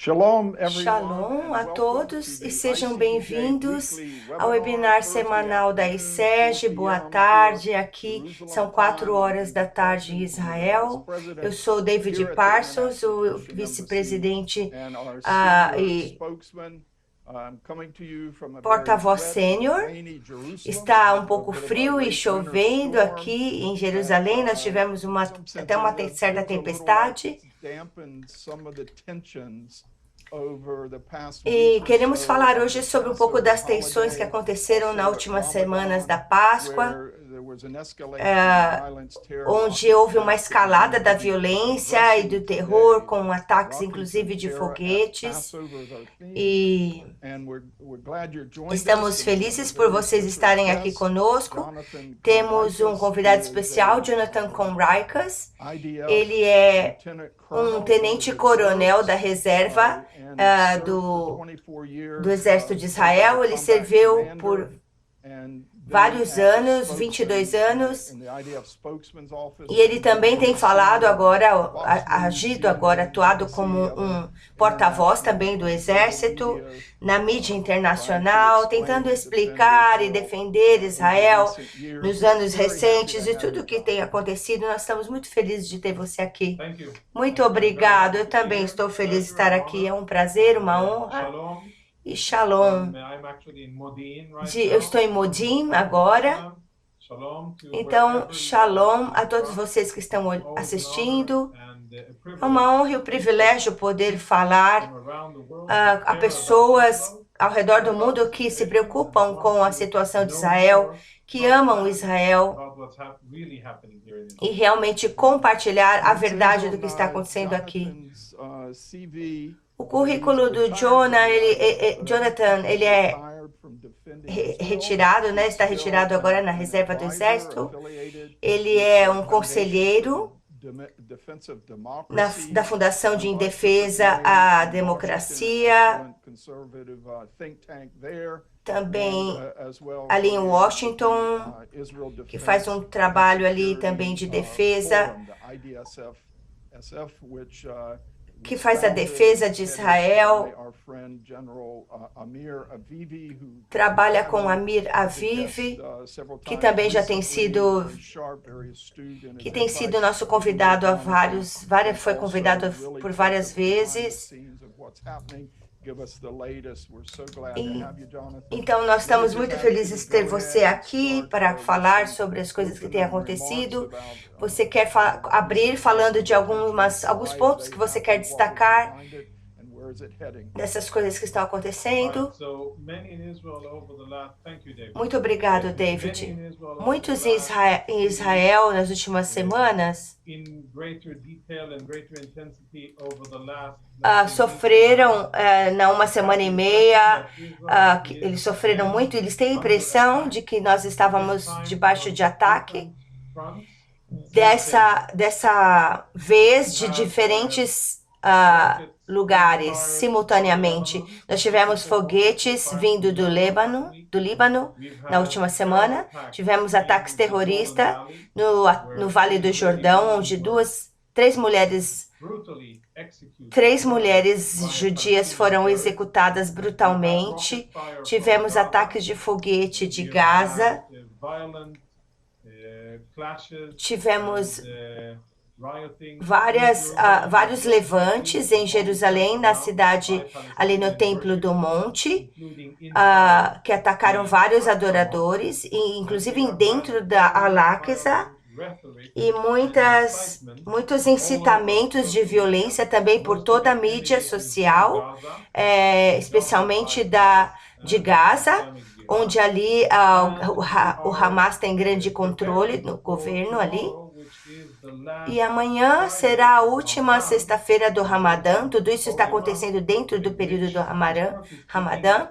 Shalom a todos e sejam bem-vindos ao webinar semanal da ICEG. Boa tarde, aqui são 4 horas da tarde em Israel. Eu sou David Parsons, o vice-presidente e porta-voz sênior. Está um pouco frio e chovendo aqui em Jerusalém. Nós tivemos até uma certa tempestade. E queremos falar hoje sobre um pouco das tensões que aconteceram nas últimas semanas da Páscoa, onde houve uma escalada da violência e do terror, com ataques inclusive de foguetes. E estamos felizes por vocês estarem aqui conosco. Temos um convidado especial, Jonathan Conricas. Ele é um tenente-coronel da reserva do Exército de Israel. Ele serviu por vários anos, 22 anos, e ele também tem falado agora, atuado como um porta-voz também do Exército, na mídia internacional, tentando explicar e defender Israel nos anos recentes e tudo o que tem acontecido. Nós estamos muito felizes de ter você aqui. Muito obrigado, eu também estou feliz de estar aqui, é um prazer, uma honra. E Shalom. Eu estou em Modim agora. Então, Shalom a todos vocês que estão assistindo. É uma honra e um privilégio poder falar a pessoas ao redor do mundo que se preocupam com a situação de Israel, que amam Israel e realmente compartilhar a verdade do que está acontecendo aqui. O currículo do Jonathan, ele é retirado, né? Está retirado agora na reserva do Exército. Ele é um conselheiro da Fundação de Defesa à Democracia, também ali em Washington, que faz um trabalho ali também de defesa, que faz a defesa de Israel, trabalha com Amir Aviv, que também já tem sido nosso convidado foi convidado por várias vezes. Então, nós estamos muito felizes de ter você aqui para falar sobre as coisas que têm acontecido. Você quer abrir falando de alguns pontos que você quer destacar dessas coisas que estão acontecendo? Muito obrigado, David. Muitos em Israel nas últimas semanas sofreram na uma semana e meia, eles sofreram muito, eles têm a impressão de que nós estávamos debaixo de ataque, dessa vez de diferentes lugares simultaneamente. Nós tivemos foguetes vindo do Líbano na última semana, tivemos ataques terroristas no Vale do Jordão, onde três mulheres judias foram executadas brutalmente. Tivemos ataques de foguete de Gaza. Tivemos vários levantes em Jerusalém, na cidade, ali no Templo do Monte, que atacaram vários adoradores, inclusive dentro da Al-Aqsa, e muitos incitamentos de violência também por toda a mídia social, especialmente de Gaza, onde ali o Hamas tem grande controle no governo ali. E amanhã será a última sexta-feira do Ramadã. Tudo isso está acontecendo dentro do período do Ramadã.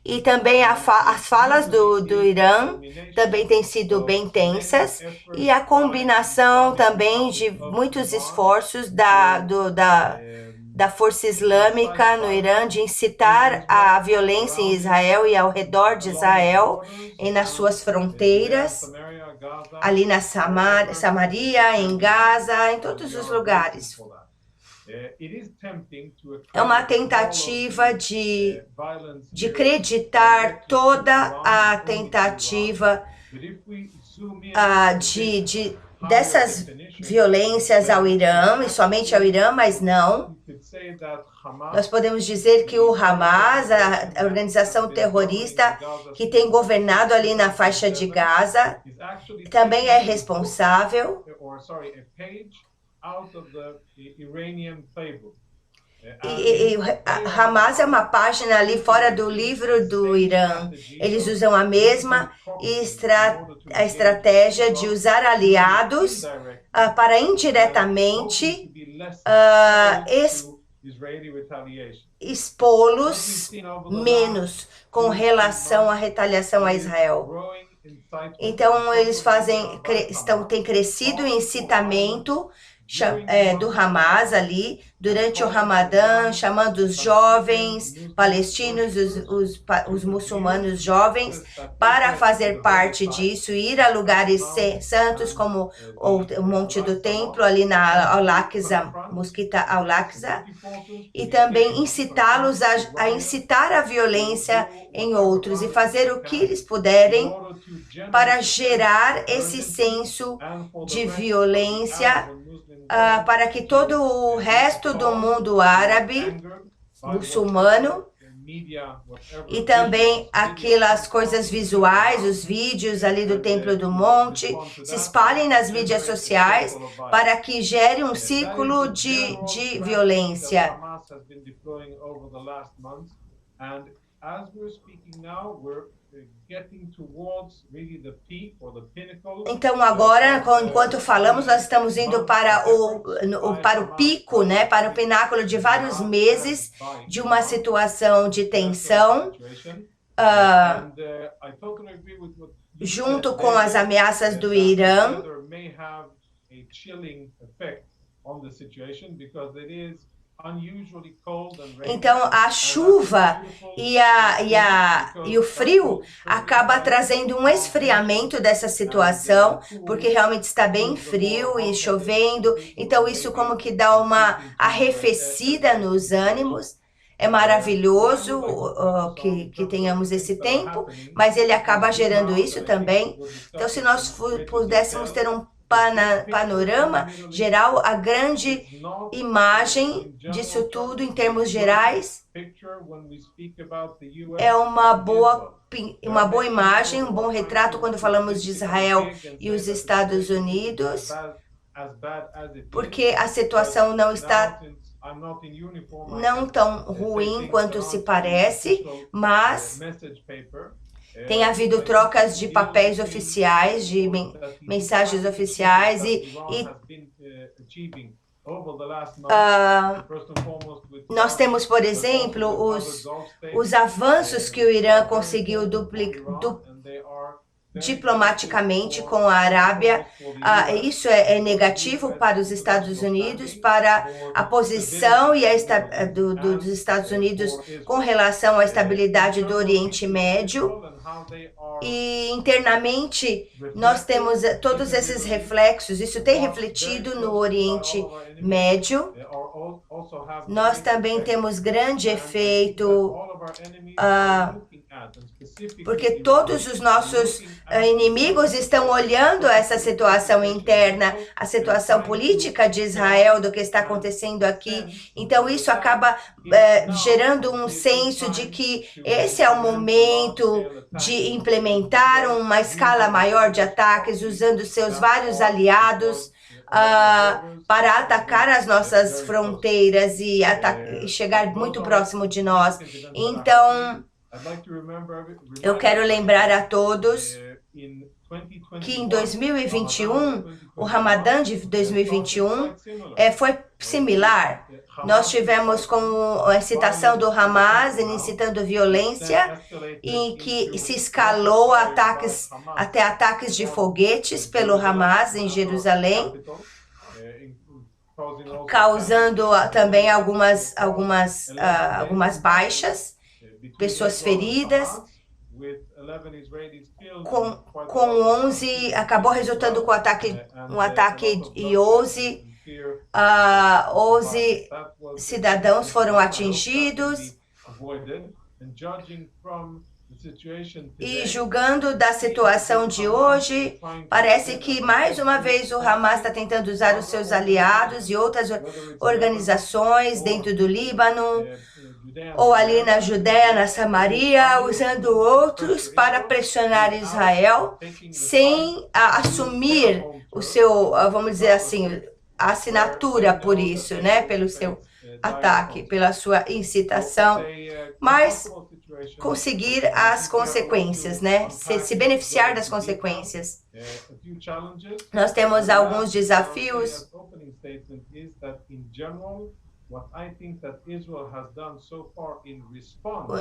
E também as falas do Irã também têm sido bem tensas. E a combinação também de muitos esforços da força islâmica no Irã de incitar a violência em Israel e ao redor de Israel e nas suas fronteiras, ali na Samaria, em Gaza, em todos os lugares. É uma tentativa de acreditar toda a tentativa dessas violências ao Irã, e somente ao Irã, mas não. Nós podemos dizer que o Hamas, a organização terrorista que tem governado ali na faixa de Gaza, também é responsável. Hamas é uma página ali fora do livro do Irã. Eles usam a mesma estratégia de usar aliados para indiretamente expô-los menos com relação à retaliação a Israel. Então eles têm crescido em incitamento do Hamas ali, durante o Ramadã, chamando os jovens palestinos, os muçulmanos jovens, para fazer parte disso, ir a lugares santos, como o Monte do Templo, ali na Al-Aqsa, Mesquita Al-Aqsa, e também incitá-los a incitar a violência em outros, e fazer o que eles puderem para gerar esse senso de violência, para que todo o resto do mundo árabe, muçulmano, e também aquelas coisas visuais, os vídeos ali do Templo do Monte, se espalhem nas mídias sociais para que gere um círculo de violência. Então agora, enquanto falamos, nós estamos indo para o pico, né, para o pináculo de vários meses de uma situação de tensão, junto com as ameaças do Irã. Então a chuva e o frio acaba trazendo um esfriamento dessa situação, porque realmente está bem frio e chovendo, então isso como que dá uma arrefecida nos ânimos. É maravilhoso que tenhamos esse tempo, mas ele acaba gerando isso também. Então se nós pudéssemos ter um panorama geral, a grande imagem disso tudo em termos gerais é uma boa imagem, um bom retrato quando falamos de Israel e os Estados Unidos, porque a situação não está tão ruim quanto se parece, mas tem havido trocas de papéis oficiais, de mensagens oficiais nós temos, por exemplo, os avanços que o Irã conseguiu diplomaticamente com a Arábia. Isso é negativo para os Estados Unidos, para a posição dos Estados Unidos com relação à estabilidade do Oriente Médio. E internamente nós temos todos esses reflexos, isso tem refletido no Oriente Médio. Nós também temos grande efeito, porque todos os nossos inimigos estão olhando essa situação interna, a situação política de Israel, do que está acontecendo aqui. Então isso acaba gerando um senso de que esse é o momento de implementar uma escala maior de ataques, usando seus vários aliados para atacar as nossas fronteiras e chegar muito próximo de nós. Então eu quero lembrar a todos que em 2021, o Ramadã de 2021 foi similar. Nós tivemos com a incitação do Hamas, incitando violência, em que se escalou até ataques de foguetes pelo Hamas em Jerusalém, causando também algumas baixas, pessoas feridas. Com 11, acabou resultando com um ataque em 11 11 cidadãos foram atingidos. E julgando da situação de hoje, parece que mais uma vez o Hamas está tentando usar os seus aliados e outras organizações dentro do Líbano, ou ali na Judéia, na Samaria, usando outros para pressionar Israel, sem assumir o seu, vamos dizer assim, a assinatura por isso, né, pelo seu ataque, pela sua incitação, mas conseguir as consequências, né? Se beneficiar das consequências. Nós temos alguns desafios.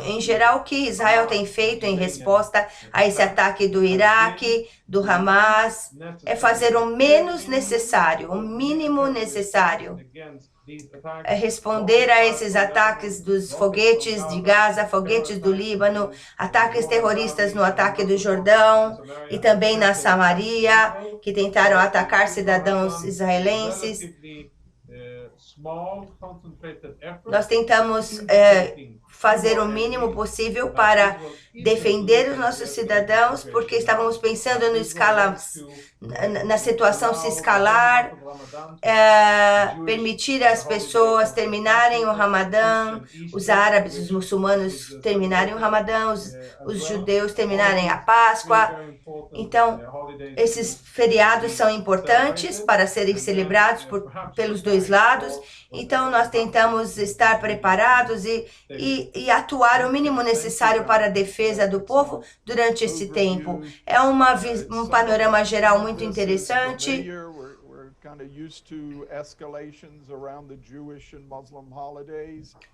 Em geral, o que Israel tem feito em resposta a esse ataque do Iraque, do Hamas, é fazer o menos necessário, o mínimo necessário. É responder a esses ataques dos foguetes de Gaza, foguetes do Líbano, ataques terroristas no ataque do Jordão e também na Samaria, que tentaram atacar cidadãos israelenses. Nós tentamos fazer o mínimo possível para defender os nossos cidadãos, porque estávamos pensando na situação se escalar, permitir às pessoas terminarem o Ramadã, os árabes, os muçulmanos terminarem o Ramadã, os judeus terminarem a Páscoa. Então, esses feriados são importantes para serem celebrados pelos dois lados. Então, nós tentamos estar preparados e atuar o mínimo necessário para a defesa do povo durante esse tempo. É um panorama geral muito interessante.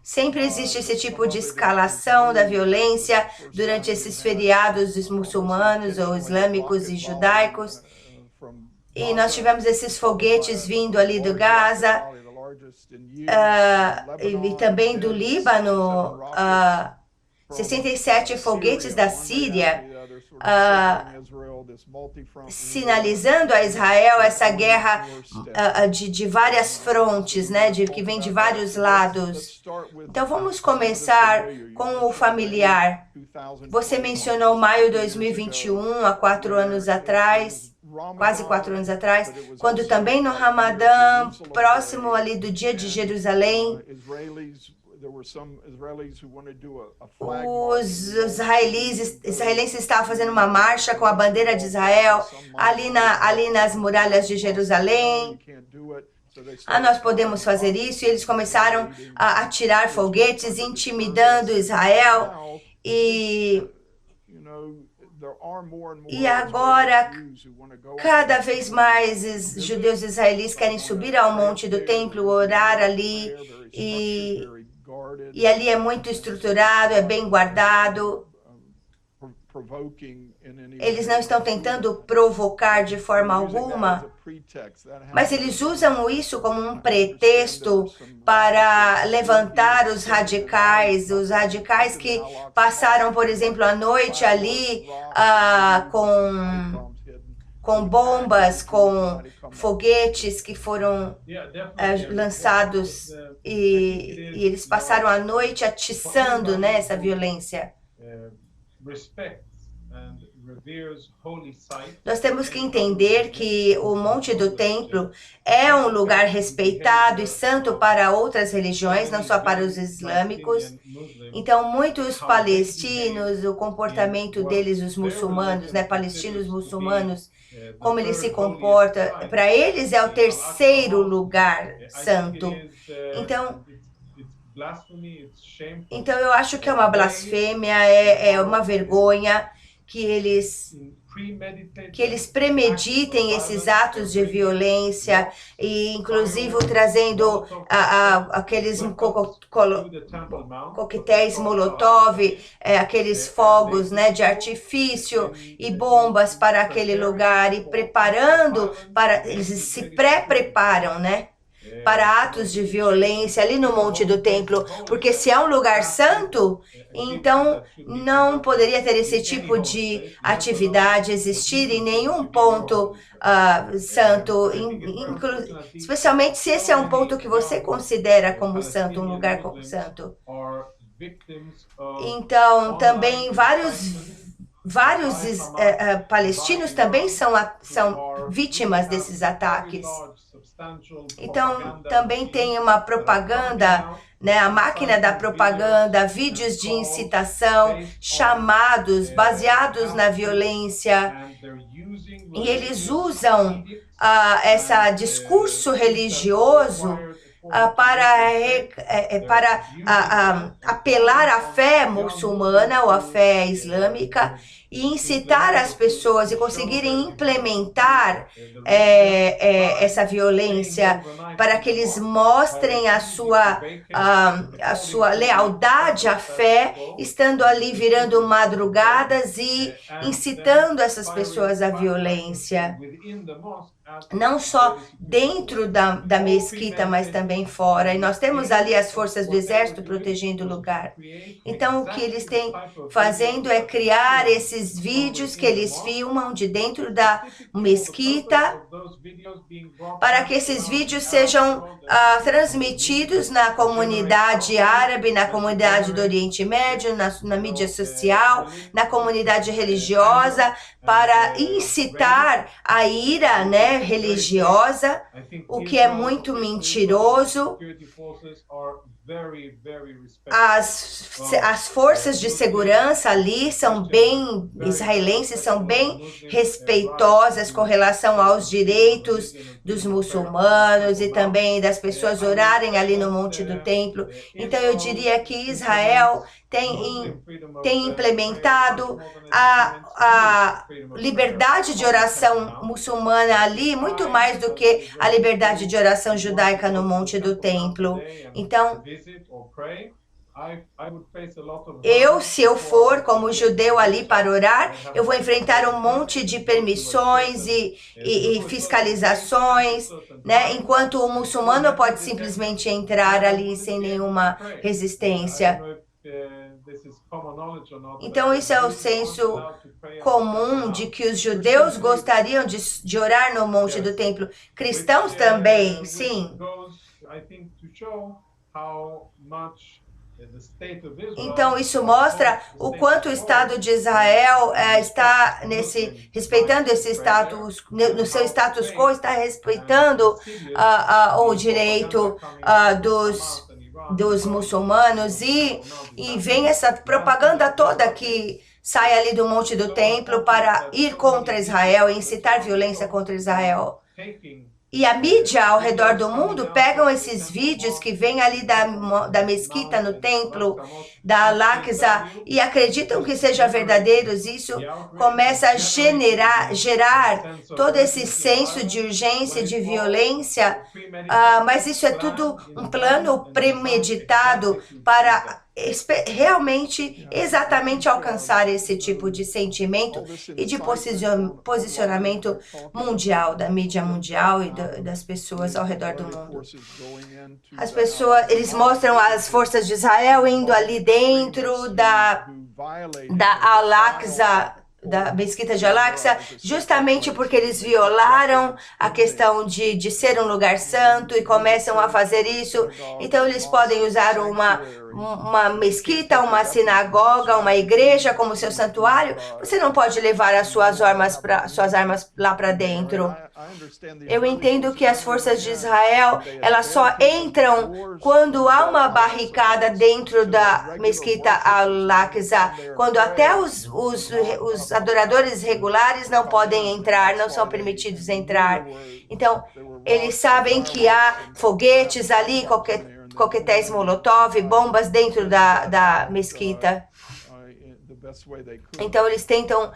Sempre existe esse tipo de escalação da violência durante esses feriados dos muçulmanos ou islâmicos e judaicos. E nós tivemos esses foguetes vindo ali do Gaza, e também do Líbano, 67 foguetes da Síria, sinalizando a Israel essa guerra de várias frontes, né, que vem de vários lados. Então vamos começar com o familiar. Você mencionou maio de 2021, há 4 anos atrás, quase 4 anos atrás, quando também no Ramadã, próximo ali do dia de Jerusalém, os israelenses estavam fazendo uma marcha com a bandeira de Israel ali nas muralhas de Jerusalém. Nós podemos fazer isso. E eles começaram a atirar foguetes, intimidando Israel. E agora, cada vez mais judeus israelis querem subir ao monte do templo, orar ali, e ali é muito estruturado, é bem guardado. Eles não estão tentando provocar de forma alguma, mas eles usam isso como um pretexto para levantar os radicais que passaram, por exemplo, a noite ali com bombas, com foguetes que foram lançados e eles passaram a noite atiçando, né, essa violência. Nós temos que entender que o Monte do Templo é um lugar respeitado e santo para outras religiões, não só para os islâmicos. Então, muitos palestinos, o comportamento deles, os muçulmanos, né, palestinos muçulmanos, como eles se comportam, para eles é o terceiro lugar santo. Então eu acho que é uma blasfêmia, é uma vergonha que eles premeditem esses atos de violência e inclusive trazendo aqueles coquetéis Molotov, aqueles fogos, né, de artifício e bombas para aquele lugar e preparando eles se pré-preparam, né? para atos de violência ali no Monte do Templo, porque se é um lugar santo, então não poderia ter esse tipo de atividade existir em nenhum ponto santo, especialmente se esse é um ponto que você considera como santo, um lugar como santo. Então, também vários palestinos também são vítimas desses ataques. Então, também tem uma propaganda, né, a máquina da propaganda, vídeos de incitação, chamados baseados na violência, e eles usam esse discurso religioso para apelar à fé muçulmana ou à fé islâmica e incitar as pessoas e conseguirem implementar essa violência para que eles mostrem a sua lealdade à fé, estando ali virando madrugadas e incitando essas pessoas à violência. Não só dentro da mesquita, mas também fora. E nós temos ali as forças do exército protegendo o lugar. Então, o que eles têm fazendo é criar esses vídeos que eles filmam de dentro da mesquita, para que esses vídeos sejam transmitidos na comunidade árabe, na comunidade do Oriente Médio, na mídia social, na comunidade religiosa, para incitar a ira, né, religiosa, o que é muito mentiroso. As forças de segurança ali israelenses são bem respeitosas com relação aos direitos dos muçulmanos e também das pessoas orarem ali no Monte do Templo. Então eu diria que Israel tem implementado a liberdade de oração muçulmana ali muito mais do que a liberdade de oração judaica no Monte do Templo. Então, se eu for como judeu ali para orar, eu vou enfrentar um monte de permissões e fiscalizações, né? Enquanto o muçulmano pode simplesmente entrar ali sem nenhuma resistência. Então, isso é o senso comum de que os judeus gostariam de orar no Monte do Templo. Cristãos também, sim. Então, isso mostra o quanto o Estado de Israel está respeitando esse status, no seu status quo, está respeitando o direito dos muçulmanos e vem essa propaganda toda que sai ali do Monte do Templo para ir contra Israel e incitar violência contra Israel. E a mídia ao redor do mundo pegam esses vídeos que vêm ali da mesquita no templo, da Al-Aqsa, e acreditam que sejam verdadeiros. Isso começa a gerar todo esse senso de urgência, de violência, mas isso é tudo um plano premeditado para realmente, exatamente alcançar esse tipo de sentimento e de posicionamento mundial, da mídia mundial e das pessoas ao redor do mundo. As pessoas, eles mostram as forças de Israel indo ali dentro da Al-Aqsa, da mesquita de Al-Aqsa, justamente porque eles violaram a questão de ser um lugar santo e começam a fazer isso. Então eles podem usar uma mesquita, uma sinagoga, uma igreja como seu santuário. Você não pode levar as suas armas lá para dentro. Eu entendo que as forças de Israel, elas só entram quando há uma barricada dentro da mesquita Al-Aqsa, quando até os adoradores regulares não podem entrar, não são permitidos entrar. Então, eles sabem que há foguetes ali, coquetéis molotov, bombas dentro da mesquita. Então eles tentam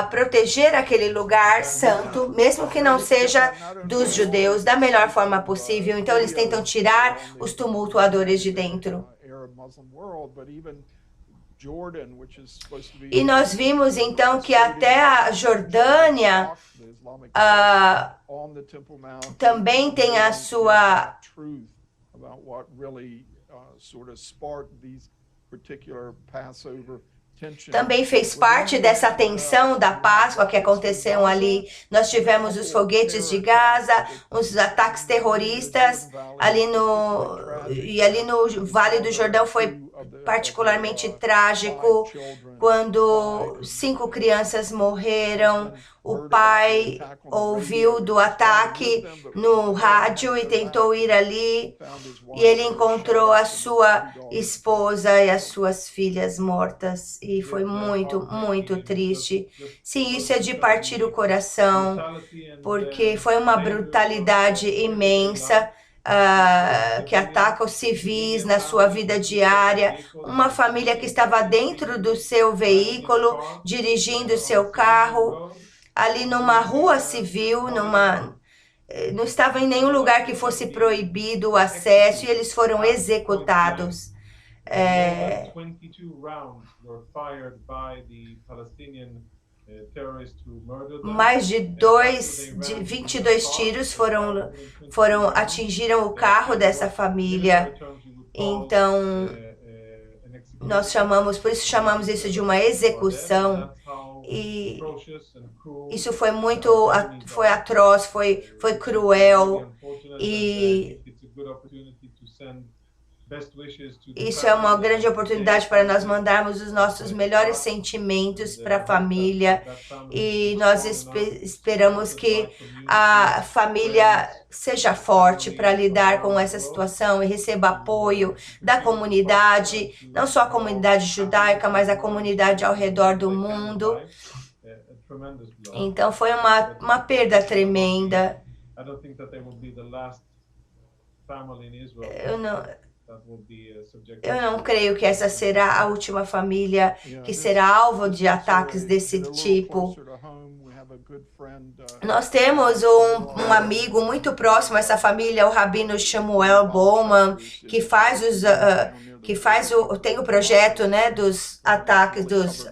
proteger aquele lugar santo, mesmo que não seja dos judeus, da melhor forma possível. Então eles tentam tirar os tumultuadores de dentro. E nós vimos então que até a Jordânia também tem a sua também fez parte dessa tensão da Páscoa que aconteceu ali. Nós tivemos os foguetes de Gaza, os ataques terroristas ali no Vale do Jordão. Foi particularmente trágico quando 5 crianças morreram. O pai ouviu do ataque no rádio e tentou ir ali, e ele encontrou a sua esposa e as suas filhas mortas, e foi muito, muito triste. Sim, isso é de partir o coração, porque foi uma brutalidade imensa. Que ataca os civis na sua vida diária, uma família que estava dentro do seu veículo, dirigindo seu carro, ali numa rua civil, não estava em nenhum lugar que fosse proibido o acesso, e eles foram executados. Mais de 22 tiros atingiram o carro dessa família. Então, por isso chamamos isso de uma execução. E isso foi atroz, foi cruel, e isso é uma grande oportunidade para nós mandarmos os nossos melhores sentimentos para a família, e nós esperamos que a família seja forte para lidar com essa situação e receba apoio da comunidade, não só a comunidade judaica, mas a comunidade ao redor do mundo. Então foi uma perda tremenda. Eu não creio que essa será a última família que será alvo de ataques desse tipo. Nós temos um amigo muito próximo a essa família, o Rabino Shmuel Bowman, tem o projeto, né, dos ataques, dos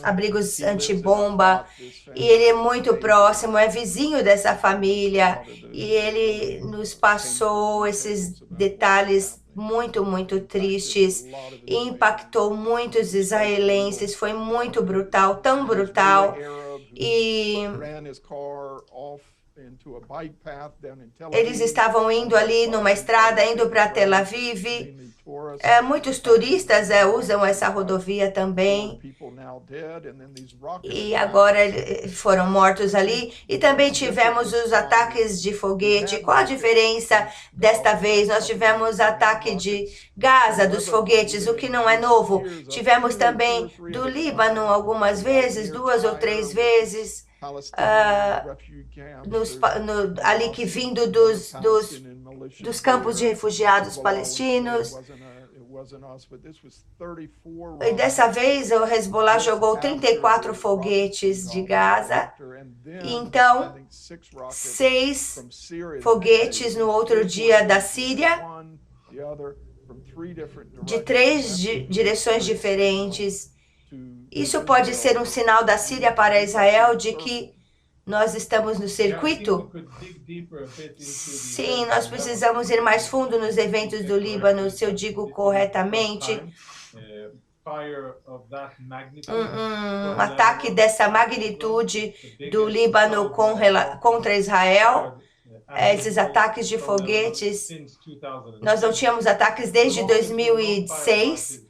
abrigos antibomba, e ele é muito próximo, é vizinho dessa família, e ele nos passou esses detalhes muito, muito tristes, e impactou muitos israelenses. Foi muito brutal, tão brutal. E eles estavam indo ali numa estrada, indo para Tel Aviv. Muitos turistas usam essa rodovia também, e agora foram mortos ali. E também tivemos os ataques de foguete. Qual a diferença desta vez? Nós tivemos ataque de Gaza, dos foguetes, o que não é novo. Tivemos também do Líbano algumas vezes, 2 ou 3 vezes, ali que vindo dos campos de refugiados palestinos. E dessa vez o Hezbollah jogou 34 foguetes de Gaza, e então 6 foguetes no outro dia da Síria, de 3 direções diferentes. Isso pode ser um sinal da Síria para Israel de que nós estamos no circuito? Sim, nós precisamos ir mais fundo nos eventos do Líbano, se eu digo corretamente. Um ataque dessa magnitude do Líbano contra Israel, esses ataques de foguetes, nós não tínhamos ataques desde 2006.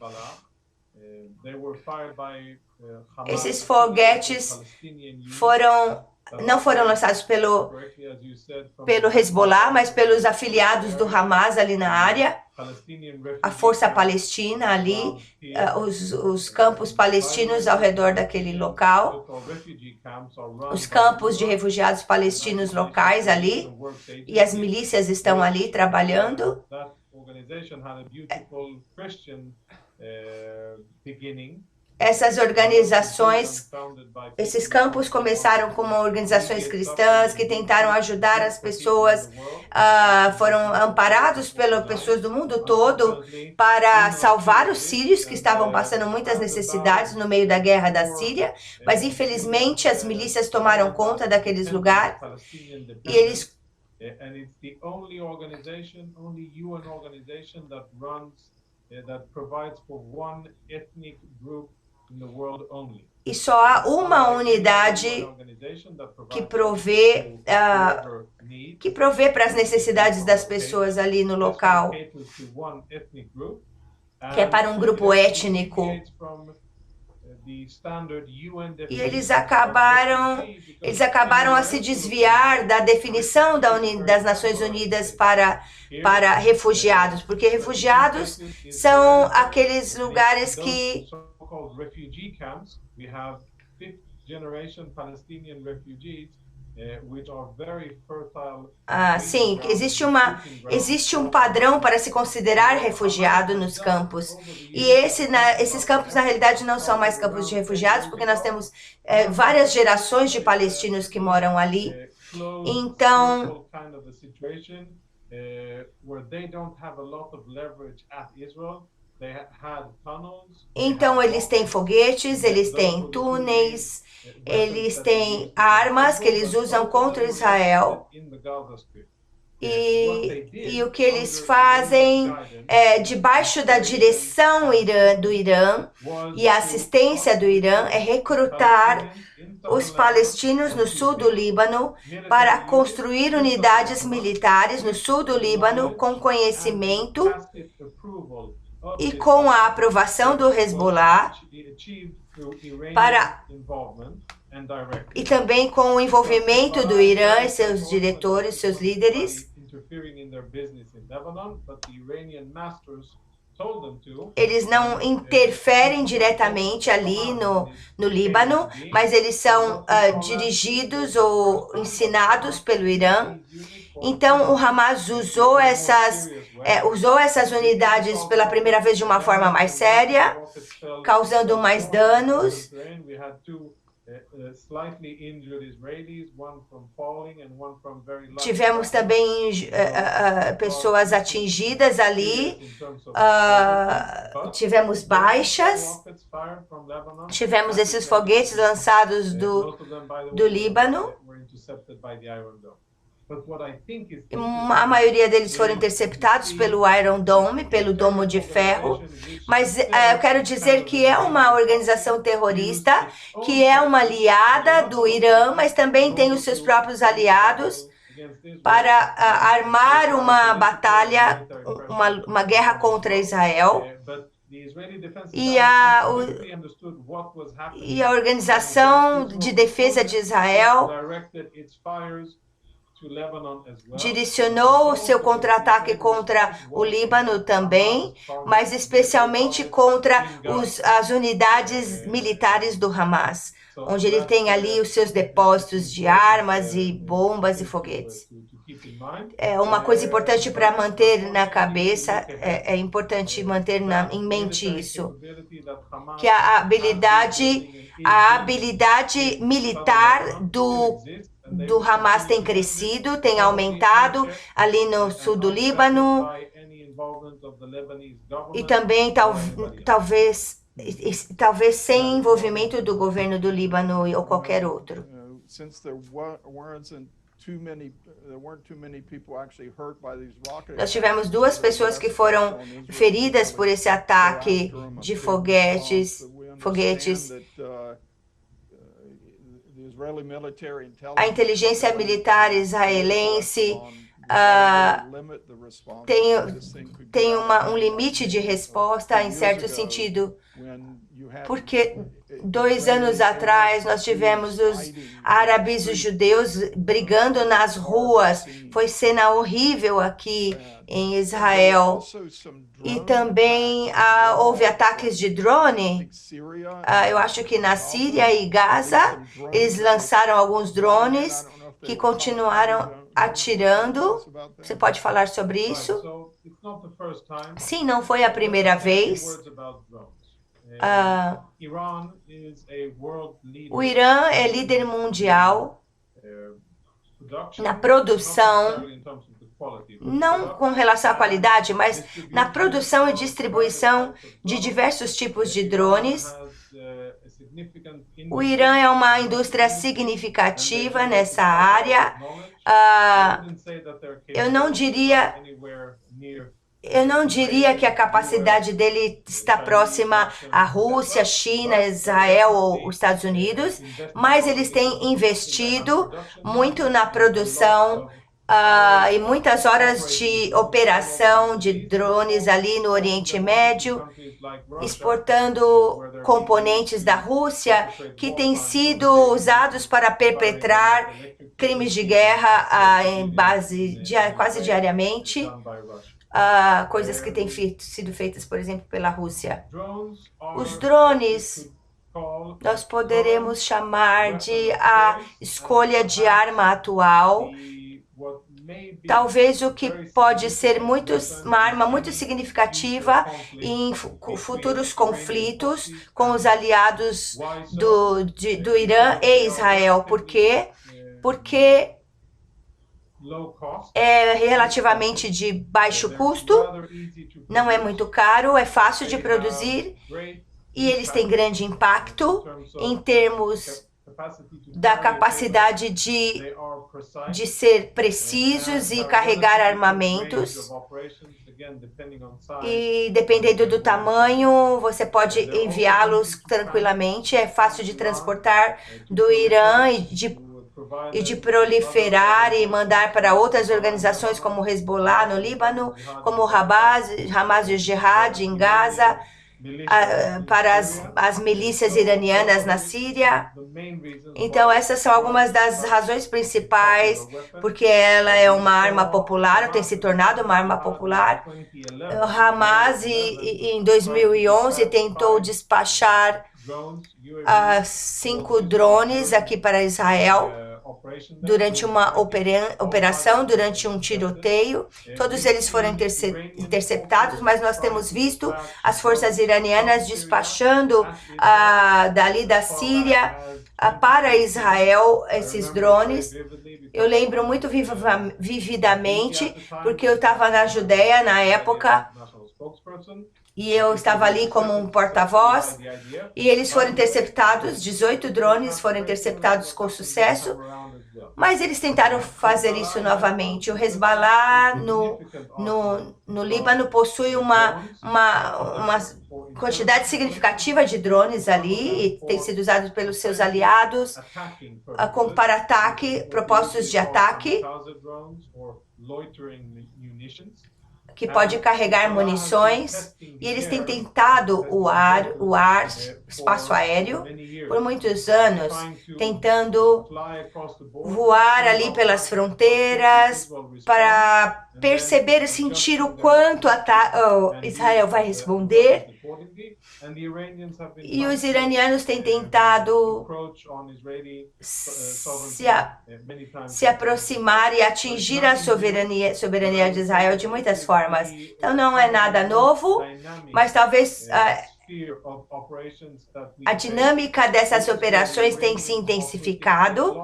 Esses foguetes não foram lançados pelo Hezbollah, mas pelos afiliados do Hamas ali na área, a força palestina ali, os campos palestinos ao redor daquele local, os campos de refugiados palestinos locais ali, e as milícias estão ali trabalhando. essas organizações, esses campos começaram como organizações cristãs que tentaram ajudar as pessoas, foram amparados pelas pessoas do mundo todo para salvar os sírios que estavam passando muitas necessidades no meio da guerra da Síria, mas infelizmente as milícias tomaram conta daqueles lugares e eles and it's the only organization, only UN organization that runs, that provides for one ethnic group in the world only. E só há uma unidade que provê para as necessidades das pessoas ali no local, que é para um grupo étnico. E eles acabaram a se desviar da definição das Nações Unidas para refugiados, porque refugiados são aqueles lugares que sim, existe um padrão para se considerar refugiado nos campos. E esses campos, na realidade, não são mais campos de refugiados, porque nós temos várias gerações de palestinos que moram ali. Então, eles têm foguetes, eles têm túneis, eles têm armas que eles usam contra Israel. E o que eles fazem debaixo da direção do Irã e a assistência do Irã é recrutar os palestinos no sul do Líbano para construir unidades militares no sul do Líbano com conhecimento e com a aprovação do Hezbollah e também com o envolvimento do Irã e seus diretores, seus líderes. Eles não interferem diretamente ali no Líbano, mas eles são dirigidos ou ensinados pelo Irã. Então, o Hamas usou essas unidades pela primeira vez de uma forma mais séria, causando mais danos. Tivemos também pessoas atingidas ali, tivemos baixas, tivemos esses foguetes lançados do Líbano. A maioria deles foram interceptados pelo Iron Dome, pelo Domo de Ferro, mas eu quero dizer que é uma organização terrorista, que é uma aliada do Irã, mas também tem os seus próprios aliados para armar uma batalha, uma guerra contra Israel. E a Organização de Defesa de Israel direcionou o seu contra-ataque contra o Líbano também, mas especialmente contra as unidades militares do Hamas, onde ele tem ali os seus depósitos de armas e bombas e foguetes. É uma coisa importante para manter na cabeça, é importante manter em mente isso, que a habilidade militar do Hamas tem crescido, tem aumentado ali no sul do Líbano e também talvez sem envolvimento do governo do Líbano ou qualquer outro. Nós tivemos 2 pessoas que foram feridas por esse ataque de foguetes. A inteligência militar israelense tem um limite de resposta em certo sentido, porque 2 anos atrás nós tivemos os árabes, os judeus brigando nas ruas, foi cena horrível aqui em Israel. E também houve ataques de drone, eu acho que na Síria e Gaza, eles lançaram alguns drones que continuaram atirando. Você pode falar sobre isso? Sim, não foi a primeira vez. O Irã é líder mundial na produção, não com relação à qualidade, mas na produção e distribuição de diversos tipos de drones. O Irã é uma indústria significativa nessa área. Eu não diria que a capacidade dele está próxima à Rússia, China, Israel ou os Estados Unidos, mas eles têm investido muito na produção e muitas horas de operação de drones ali no Oriente Médio, exportando componentes da Rússia que têm sido usados para perpetrar crimes de guerra em base quase diariamente. Coisas que têm sido feitas, por exemplo, pela Rússia. Os drones, nós poderemos chamar de a escolha de arma atual. Talvez o que pode ser uma arma muito significativa em futuros conflitos com os aliados do Irã e Israel. Por quê? Porque é relativamente de baixo custo, não é muito caro, é fácil de produzir e eles têm grande impacto em termos da capacidade de ser precisos e carregar armamentos. E dependendo do tamanho, você pode enviá-los tranquilamente. É fácil de transportar do Irã e de proliferar e mandar para outras organizações como Hezbollah no Líbano, como Hamas e Jihad em Gaza, para as milícias iranianas na Síria. Então essas são algumas das razões principais porque ela é uma arma popular, tem se tornado uma arma popular. O Hamas em 2011 tentou despachar 5 drones aqui para Israel durante uma operação, durante um tiroteio. Todos eles foram interceptados, mas nós temos visto as forças iranianas despachando dali da Síria para Israel esses drones. Eu lembro muito vividamente, porque eu estava na Judéia na época, e eu estava ali como um porta-voz, e eles foram interceptados, 18 drones foram interceptados com sucesso, mas eles tentaram fazer isso novamente. O Hezbollah no Líbano possui uma quantidade significativa de drones ali, e tem sido usado pelos seus aliados para ataque, propósitos de ataque, que pode carregar munições, e eles têm tentado o espaço aéreo, por muitos anos, tentando voar ali pelas fronteiras para perceber e sentir o quanto Israel vai responder. E os iranianos têm tentado se aproximar e atingir a soberania de Israel de muitas formas. Então não é nada novo, mas talvez a dinâmica dessas operações tem se intensificado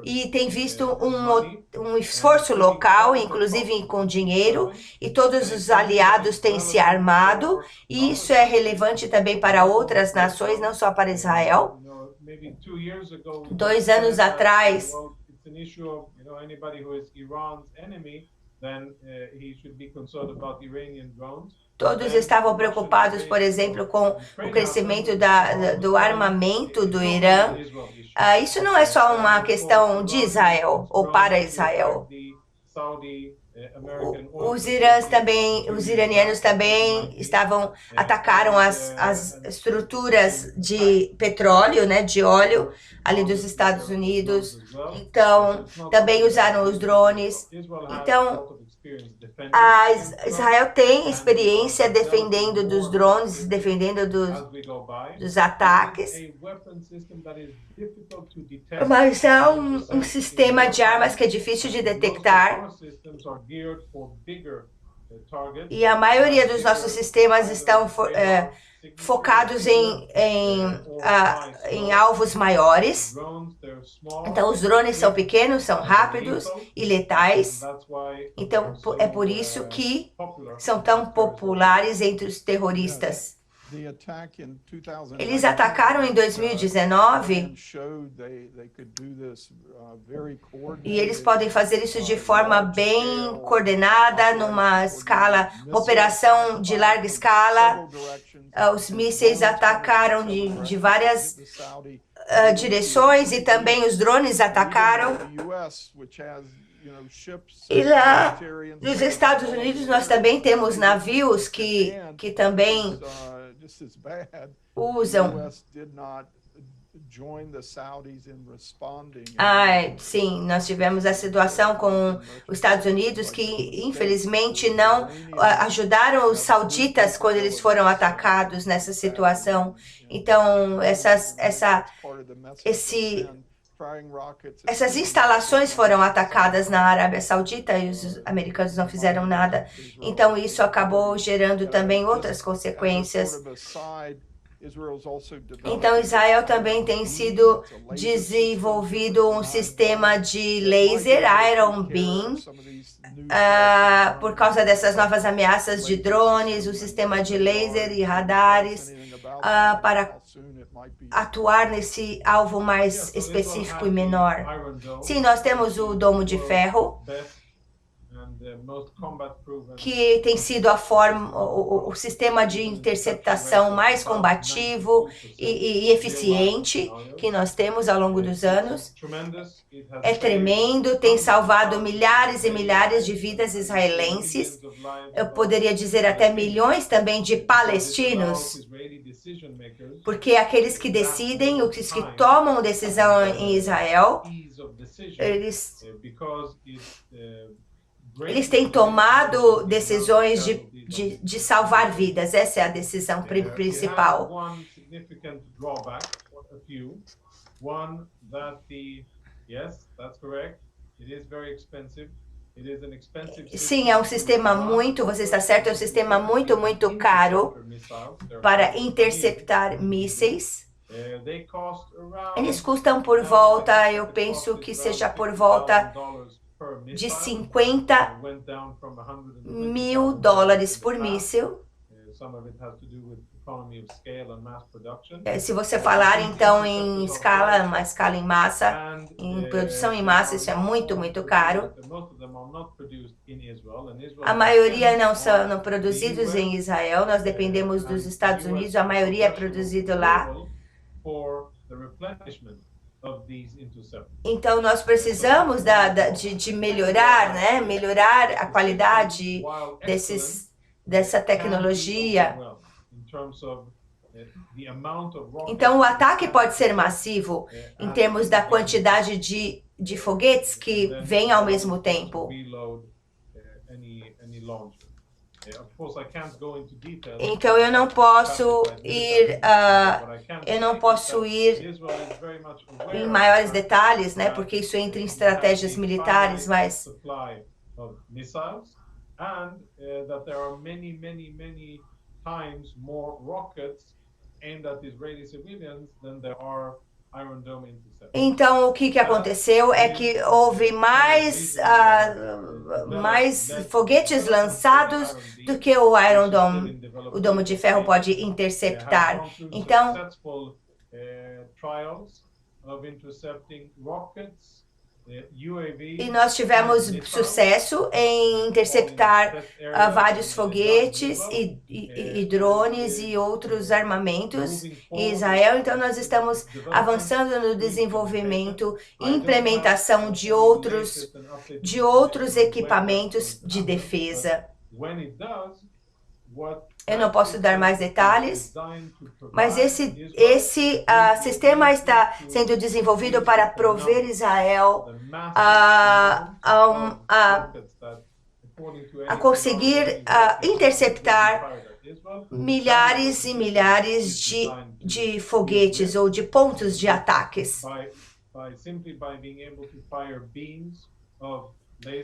e tem visto um esforço local, inclusive com dinheiro, e todos os aliados têm se armado, e isso é relevante também para outras nações, não só para Israel. 2 anos atrás, todos estavam preocupados, por exemplo, com o crescimento do armamento do Irã. Isso não é só uma questão de Israel ou para Israel. Os iranianos também atacaram as estruturas de petróleo, né, de óleo, ali dos Estados Unidos. Então, também usaram os drones. Então, Israel tem experiência defendendo dos drones, defendendo dos ataques, mas é um sistema de armas que é difícil de detectar, e a maioria dos nossos sistemas estão focados em alvos maiores. Então, os drones são pequenos, são rápidos e letais. Então, é por isso que são tão populares entre os terroristas. Eles atacaram em 2019 e eles podem fazer isso de forma bem coordenada, numa escala, uma operação de larga escala. Os mísseis atacaram de várias direções e também os drones atacaram. E lá nos Estados Unidos nós também temos navios que também usam. Sim, nós tivemos a situação com os Estados Unidos que infelizmente não ajudaram os sauditas quando eles foram atacados nessa situação. Então, essas instalações foram atacadas na Arábia Saudita e os americanos não fizeram nada. Então, isso acabou gerando também outras consequências. Então, Israel também tem sido desenvolvido um sistema de laser Iron Beam por causa dessas novas ameaças de drones, o sistema de laser e radares para atuar nesse alvo mais específico e menor. Sim, nós temos o domo de ferro, que tem sido o sistema de interceptação mais combativo e eficiente que nós temos ao longo dos anos. É tremendo, tem salvado milhares e milhares de vidas israelenses. Eu poderia dizer até milhões também de palestinos, porque aqueles que decidem, os que tomam decisão em Israel, eles têm tomado decisões de salvar vidas. Essa é a decisão principal. Sim, é um sistema você está certo, é um sistema muito, muito caro para interceptar mísseis. Eles custam por volta, eu penso que seja por volta de $50 mil por míssil. Se você falar então em escala, uma escala em massa, em produção em massa, isso é muito, muito caro. A maioria não são produzidos em Israel, nós dependemos dos Estados Unidos, a maioria é produzido lá. Então nós precisamos de melhorar, né? Melhorar a qualidade dessa tecnologia. Então o ataque pode ser massivo em termos da quantidade de foguetes que vêm ao mesmo tempo. Então eu não posso ir em maiores detalhes, né? Porque isso entra em estratégias militares, mas então o que aconteceu é que houve mais foguetes lançados do que o Iron Dome, o domo de ferro pode interceptar. Então e nós tivemos sucesso em interceptar vários foguetes e drones e outros armamentos em Israel. Então nós estamos avançando no desenvolvimento e implementação de outros equipamentos de defesa. Eu não posso dar mais detalhes, mas esse sistema está sendo desenvolvido para prover Israel a conseguir interceptar milhares e milhares de foguetes ou de pontos de ataques.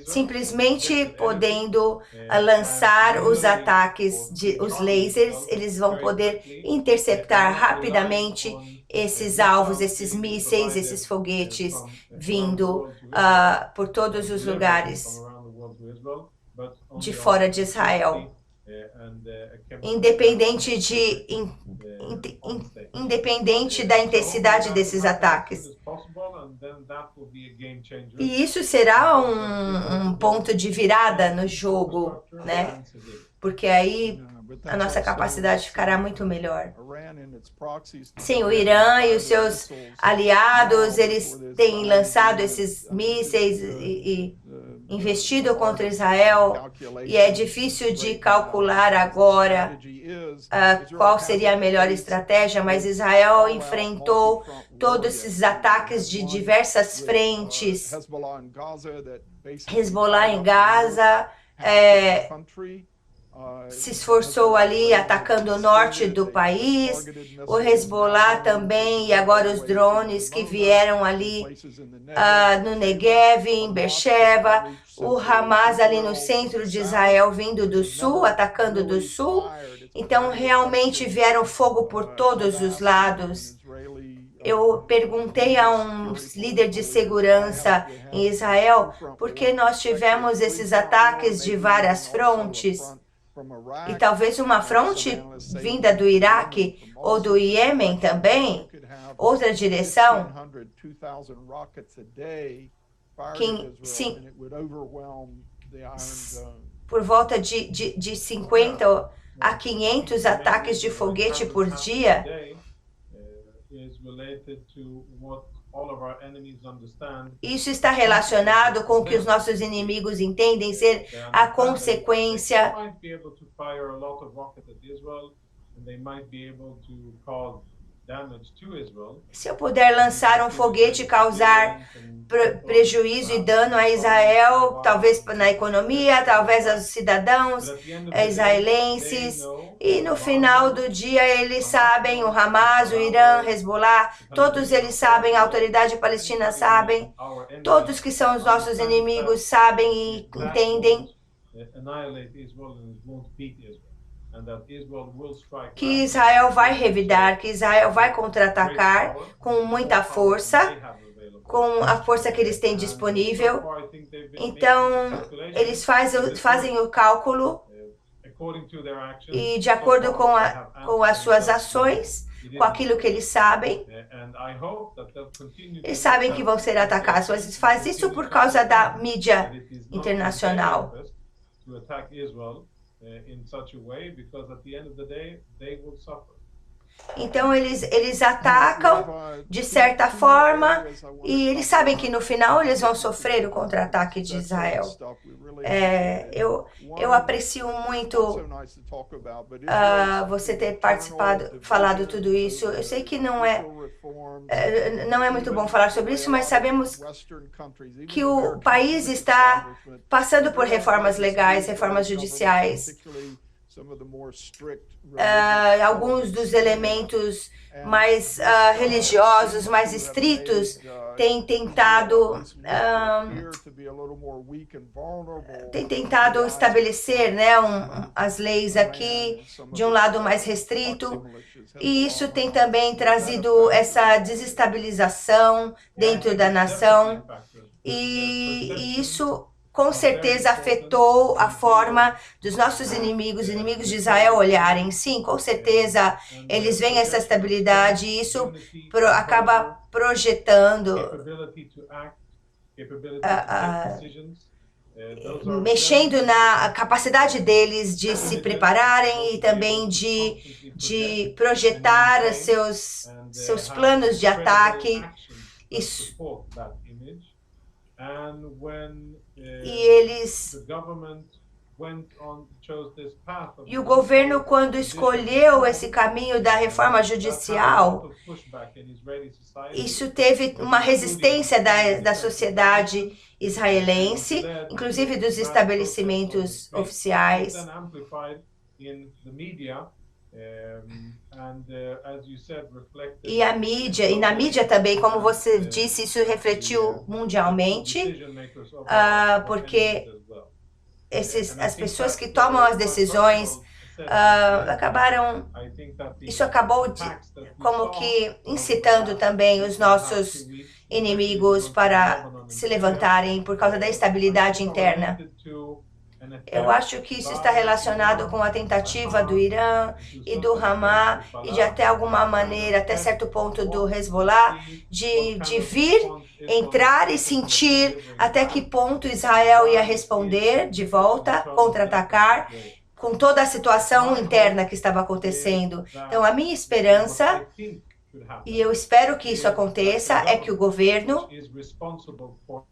simplesmente podendo lançar os ataques os lasers, eles vão poder interceptar rapidamente esses alvos, esses mísseis, esses foguetes vindo por todos os lugares de fora de Israel. Independente da intensidade desses ataques. E isso será um ponto de virada no jogo, né? Porque aí a nossa capacidade ficará muito melhor. Sim, o Irã e os seus aliados, eles têm lançado esses mísseis e investido contra Israel, e é difícil de calcular agora qual seria a melhor estratégia, mas Israel enfrentou todos esses ataques de diversas frentes. Hezbollah em Gaza se esforçou ali atacando o norte do país, o Hezbollah também, e agora os drones que vieram ali no Negev, em Beersheba, o Hamas ali no centro de Israel vindo do sul, atacando do sul. Então realmente vieram fogo por todos os lados. Eu perguntei a um líder de segurança em Israel por que nós tivemos esses ataques de várias frontes. E talvez uma fronte vinda do Iraque ou do Iêmen também, outra direção, que sim, por volta de 50 a 500 ataques de foguete por dia. Isso está relacionado com o que os nossos inimigos entendem ser a consequência se eu puder lançar um foguete e causar prejuízo e dano a Israel, talvez na economia, talvez aos cidadãos israelenses, e no final do dia eles sabem, o Hamas, o Irã, Hezbollah, todos eles sabem, a autoridade palestina sabem, todos que são os nossos inimigos sabem e entendem que Israel vai revidar, que Israel vai contra-atacar com muita força, com a força que eles têm disponível. Então, eles fazem o cálculo e de acordo com as suas ações, com aquilo que eles sabem que vão ser atacados, mas eles fazem isso por causa da mídia internacional. Então eles atacam de certa forma e eles sabem que no final eles vão sofrer o contra-ataque de Israel. Eu aprecio muito você ter falado tudo isso. Eu sei que não é muito bom falar sobre isso, mas sabemos que o país está passando por reformas legais, reformas judiciais. Alguns dos elementos mais religiosos, mais estritos têm tentado estabelecer, né, as leis aqui de um lado mais restrito, e isso tem também trazido essa desestabilização dentro da nação, e isso com certeza afetou a forma dos nossos inimigos de Israel olharem. Sim, com certeza eles veem essa estabilidade e isso acaba projetando, mexendo na capacidade deles de se prepararem e também de projetar seus planos de ataque. E o governo, quando escolheu esse caminho da reforma judicial, isso teve uma resistência da sociedade israelense, inclusive dos estabelecimentos oficiais. E na mídia também, como você disse, isso refletiu mundialmente, porque as pessoas que tomam as decisões isso acabou como que incitando também os nossos inimigos para se levantarem por causa da instabilidade interna. Eu acho que isso está relacionado com a tentativa do Irã e do Hamas e de até alguma maneira, até certo ponto do Hezbollah, de vir, entrar e sentir até que ponto Israel ia responder de volta, contra-atacar, com toda a situação interna que estava acontecendo. Então, a minha esperança, e eu espero que isso aconteça, é que o governo,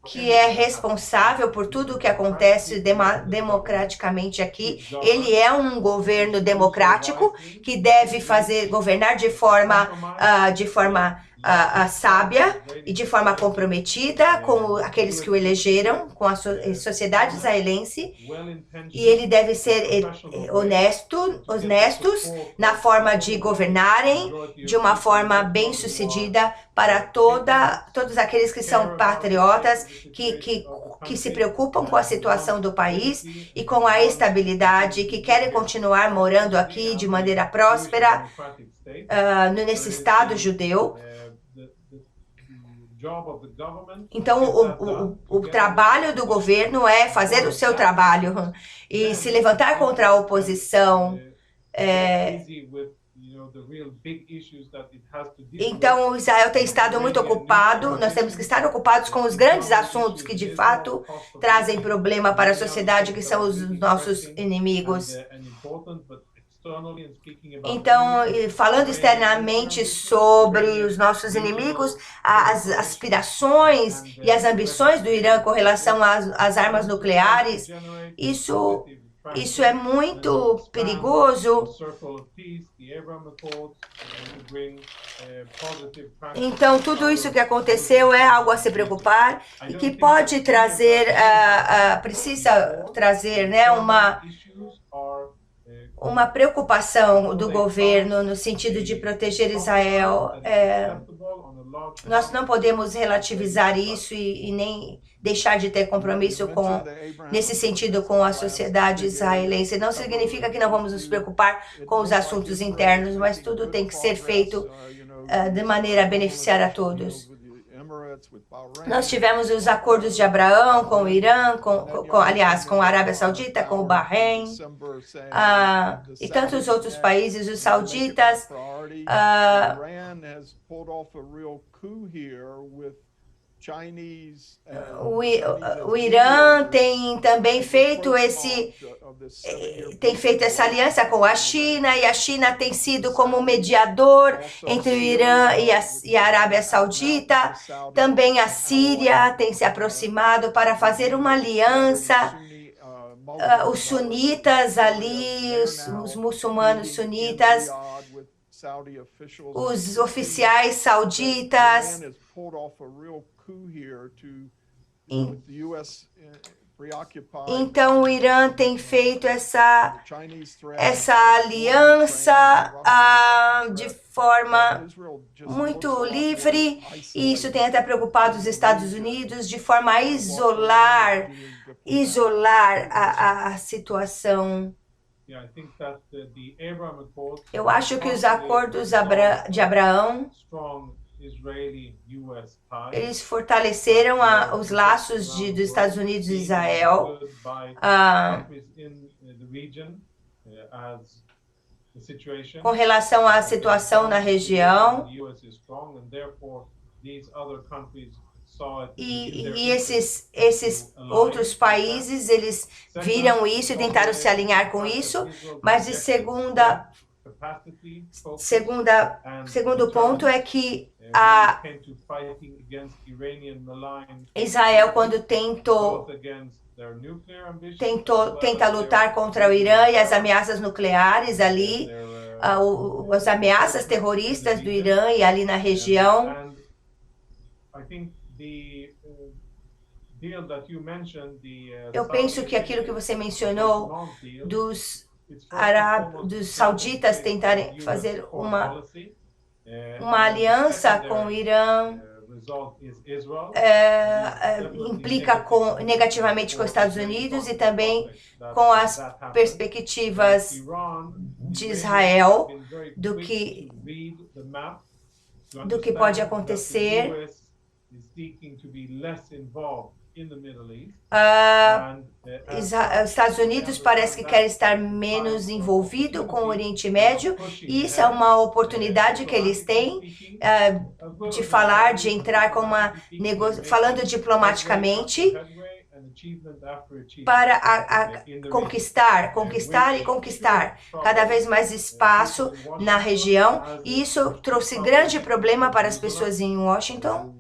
que é responsável por tudo o que acontece democraticamente aqui, ele é um governo democrático que deve governar de forma sábia e de forma comprometida com aqueles que o elegeram, com a sociedade israelense, e ele deve ser honestos na forma de governarem de uma forma bem-sucedida para todos aqueles que são patriotas, que se preocupam com a situação do país e com a estabilidade, que querem continuar morando aqui de maneira próspera nesse Estado judeu. Então, o trabalho do governo é fazer o seu trabalho e se levantar contra a oposição. Então, Israel tem estado muito ocupado, nós temos que estar ocupados com os grandes assuntos que, de fato, trazem problema para a sociedade, que são os nossos inimigos. Então, falando externamente sobre os nossos inimigos, as aspirações e as ambições do Irã com relação às armas nucleares, isso é muito perigoso. Então, tudo isso que aconteceu é algo a se preocupar e que pode trazer, precisa trazer, né, uma preocupação do governo no sentido de proteger Israel. Nós não podemos relativizar isso e nem deixar de ter compromisso nesse sentido com a sociedade israelense. Não significa que não vamos nos preocupar com os assuntos internos, mas tudo tem que ser feito de maneira a beneficiar a todos. Nós tivemos os acordos de Abraão com o Irã, aliás, com a Arábia Saudita, com o Bahrein, e tantos outros países, os sauditas. O Irã tem também feito essa aliança com a China, e a China tem sido como mediador entre o Irã e a Arábia Saudita. Também a Síria tem se aproximado para fazer uma aliança. Os sunitas ali, os muçulmanos sunitas, os oficiais sauditas. Então, o Irã tem feito essa aliança de forma muito livre, e isso tem até preocupado os Estados Unidos de forma a isolar a situação. Eu acho que os acordos de Abraão, eles fortaleceram os laços dos Estados Unidos e Israel. Com relação à situação na região, e esses outros países, eles viram isso e tentaram se alinhar com isso, mas de segundo ponto é que Israel, quando tenta lutar contra o Irã e as ameaças nucleares ali, as ameaças terroristas do Irã e ali na região. Eu penso que aquilo que você mencionou dos sauditas tentarem fazer uma aliança com o Irã, implica negativamente com os Estados Unidos e também com as perspectivas de Israel do que pode acontecer. Os Estados Unidos parece que quer estar menos envolvido com o Oriente Médio, e isso é uma oportunidade que eles têm de falar, de entrar com falando diplomaticamente para conquistar cada vez mais espaço na região, e isso trouxe grande problema para as pessoas em Washington,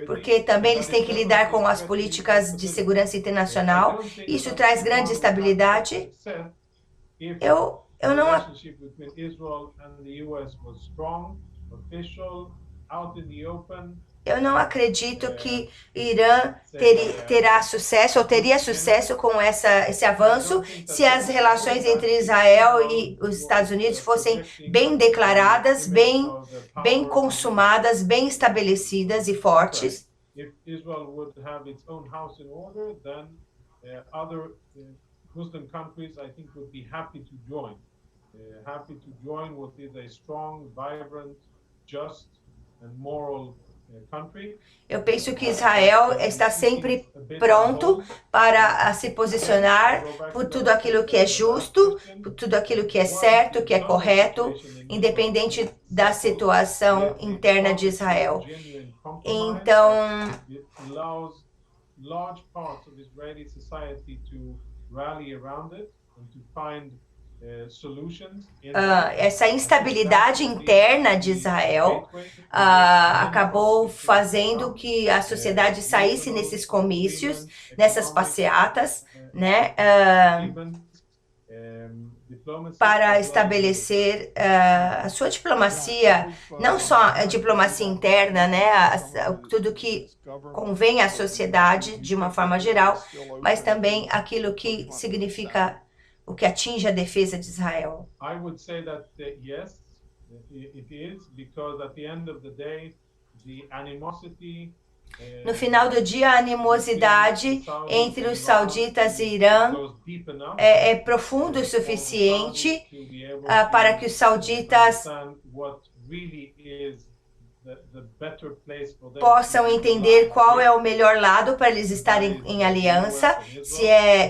porque também eles têm que lidar com as políticas de segurança internacional. Isso traz grande estabilidade. Eu não acredito que Irã terá sucesso ou teria sucesso com esse avanço se as relações entre Israel e os Estados Unidos fossem bem declaradas, bem consumadas, bem estabelecidas e fortes. Muslim countries, I think, would be happy to join what is a strong, vibrant, just and moral country. Eu penso que Israel está sempre pronto para se posicionar por tudo aquilo que é justo, por tudo aquilo que é certo, que é correto, independente da situação interna de Israel. Então, essa instabilidade interna de Israel acabou fazendo que a sociedade saísse nesses comícios, nessas passeatas, né, para estabelecer a sua diplomacia, não só a diplomacia interna, né, tudo que convém à sociedade de uma forma geral, mas também aquilo que significa o que atinge a defesa de Israel. I would say that yes, it is, because at the end of the day, the animosity No final do dia, a animosidade entre os sauditas e Irã é profundo o suficiente para que os sauditas possam entender qual é o melhor lado para eles estarem em aliança,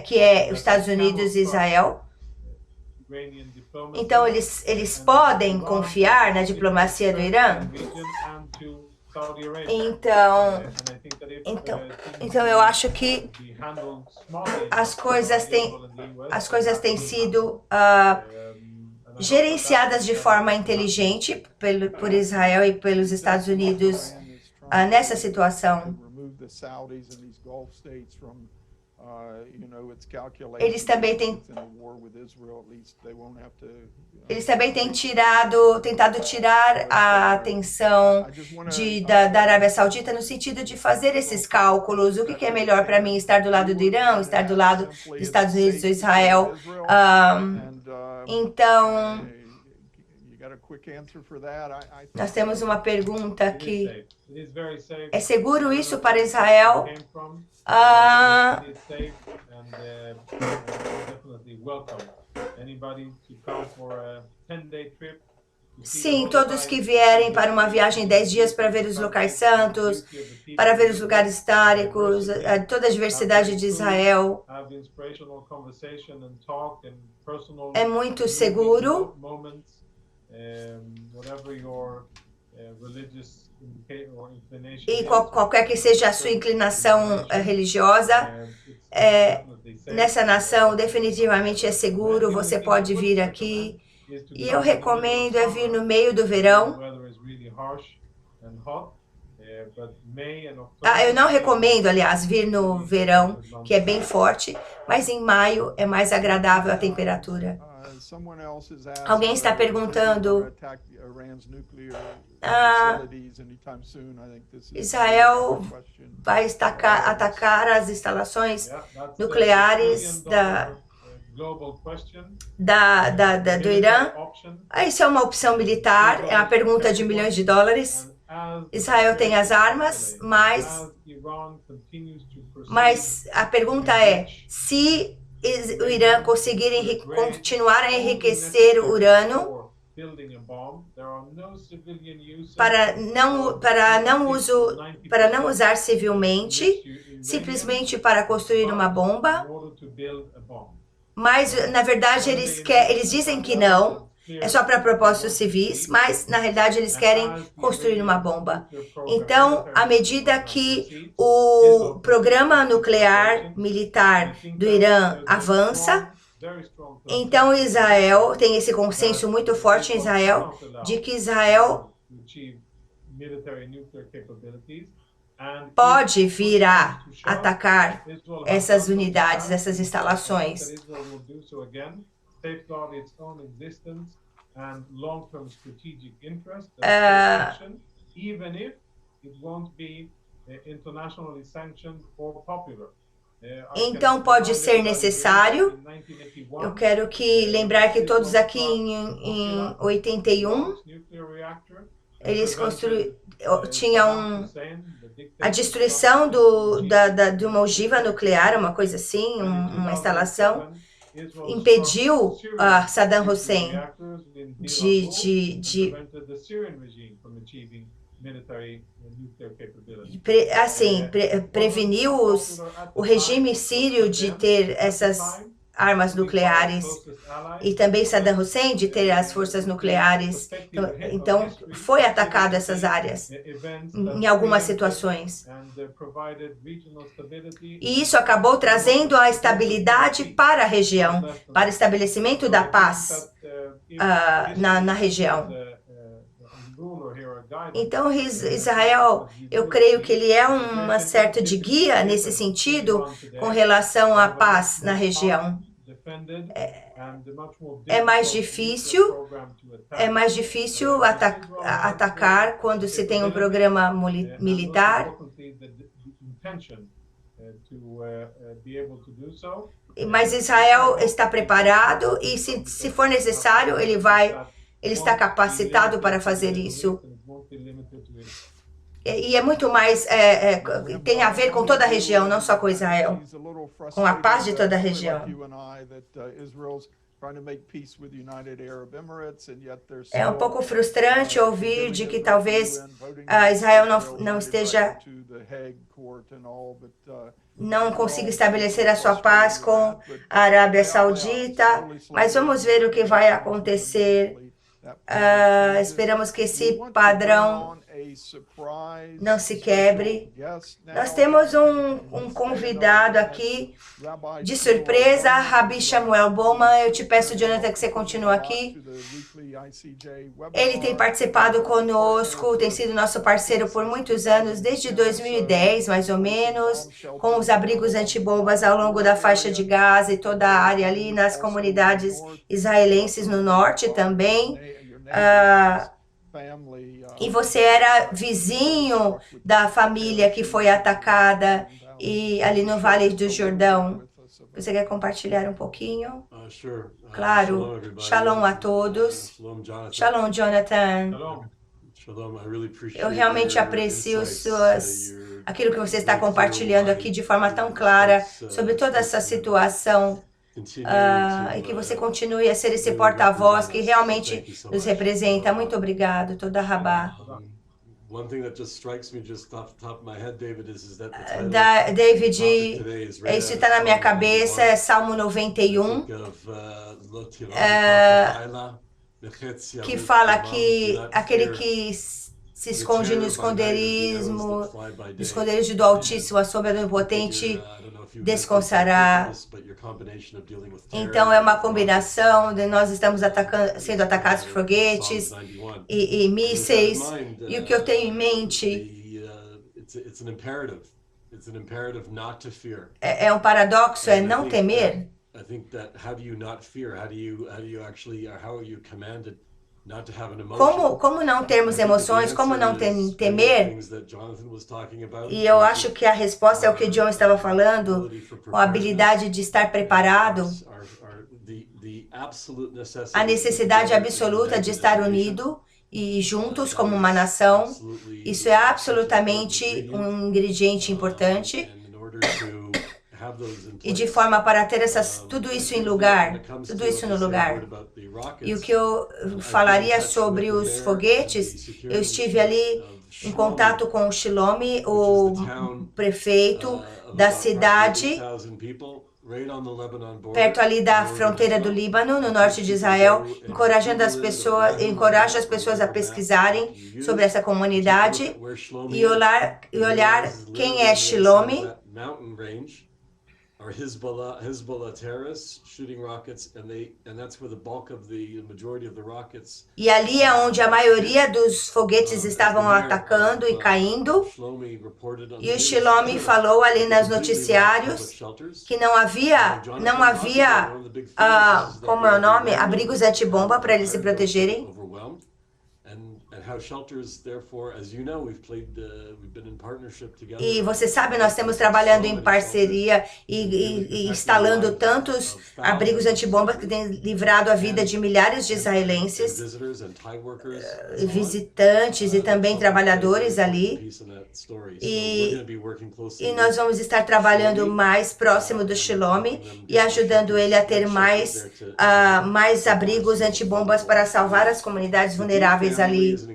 que é os Estados Unidos e Israel. Então, eles podem confiar na diplomacia do Irã? Então eu acho que as coisas têm sido gerenciadas de forma inteligente por Israel e pelos Estados Unidos nessa situação. Eles também têm tentado tirar a atenção da Arábia Saudita no sentido de fazer esses cálculos. O que é melhor para mim, estar do lado do Irã, estar do lado dos Estados Unidos ou Israel? Então, nós temos uma pergunta aqui. É seguro isso para Israel? Sim, todos que vierem para uma viagem de 10 dias para ver os locais santos, para ver os lugares históricos, toda a diversidade de Israel, é muito seguro. E qualquer que seja a sua inclinação religiosa, nessa nação definitivamente é seguro, você pode vir aqui. E eu recomendo vir no meio do verão. Eu não recomendo, aliás, vir no verão, que é bem forte, mas em maio é mais agradável a temperatura. Alguém está perguntando, Israel vai atacar as instalações nucleares do Irã. Isso é uma opção militar, é uma pergunta de milhões de dólares. Israel tem as armas, mas a pergunta é, se o Irã conseguir continuar a enriquecer o urânio para não usar civilmente, simplesmente para construir uma bomba, mas na verdade eles dizem que não, é só para propósitos civis, mas na realidade eles querem construir uma bomba. Então, à medida que o programa nuclear militar do Irã avança, então Israel tem esse consenso muito forte em Israel de que Israel pode vir a atacar essas unidades, essas instalações. Então pode ser necessário. Eu quero lembrar que todos aqui em 81 eles tinham a destruição de uma ogiva nuclear, uma coisa assim, uma instalação, impediu Saddam Hussein preveniu o regime sírio de ter essas armas nucleares e também Saddam Hussein de ter as forças nucleares. Então foi atacado essas áreas em algumas situações. E isso acabou trazendo a estabilidade para a região, para o estabelecimento da paz na região. Então, Israel, eu creio que ele é uma certa de guia nesse sentido com relação à paz na região. É mais difícil atacar quando se tem um programa militar. Mas Israel está preparado e se for necessário, ele está capacitado para fazer isso. E é muito mais, tem a ver com toda a região, não só com Israel, com a paz de toda a região. É um pouco frustrante ouvir de que talvez Israel não consiga estabelecer a sua paz com a Arábia Saudita, mas vamos ver o que vai acontecer. Esperamos que esse padrão não se quebre. Nós temos um convidado aqui de surpresa, Rabi Samuel Bowman. Eu te peço, Jonathan, que você continue aqui. Ele tem participado conosco, tem sido nosso parceiro por muitos anos, desde 2010, mais ou menos, com os abrigos antibombas ao longo da faixa de Gaza e toda a área ali nas comunidades israelenses no norte também. E você era vizinho da família que foi atacada ali no Vale do Jordão. Você quer compartilhar um pouquinho? Claro. Shalom a todos. Shalom, Jonathan. Eu realmente aprecio aquilo que você está compartilhando aqui de forma tão clara sobre toda essa situação. E que você continue a ser esse porta-voz que realmente nos representa. Muito obrigado, toda a Rabá. David, isso está na minha cabeça, é Salmo 91, que fala que aquele que se esconde no esconderijo do Altíssimo, a sombra do Onipotente, descansará. Então é uma combinação de nós estamos sendo atacados por foguetes e mísseis, e o que eu tenho em mente é um paradoxo, é não temer. Como não termos emoções, como não temer? E eu acho que a resposta é o que o John estava falando, com a habilidade de estar preparado. a necessidade absoluta de estar unido e juntos como uma nação. Isso é absolutamente um ingrediente importante. E de forma para ter tudo isso no lugar. E o que eu falaria sobre os foguetes, eu estive ali em contato com o Shlomi, o prefeito da cidade, perto ali da fronteira do Líbano, no norte de Israel, encoraja as pessoas a pesquisarem sobre essa comunidade e olhar quem é Shlomi. E ali é onde a maioria dos foguetes estavam atacando e caindo. E o Shlomi falou ali nos noticiários que não havia, como é o nome, abrigos antibomba para eles se protegerem. E você sabe, nós estamos trabalhando em parceria e instalando tantos abrigos antibombas que têm livrado a vida de milhares de israelenses, visitantes e também trabalhadores ali. E nós vamos estar trabalhando mais próximo do Shlomi e ajudando ele a ter mais abrigos antibombas para salvar as comunidades vulneráveis ali.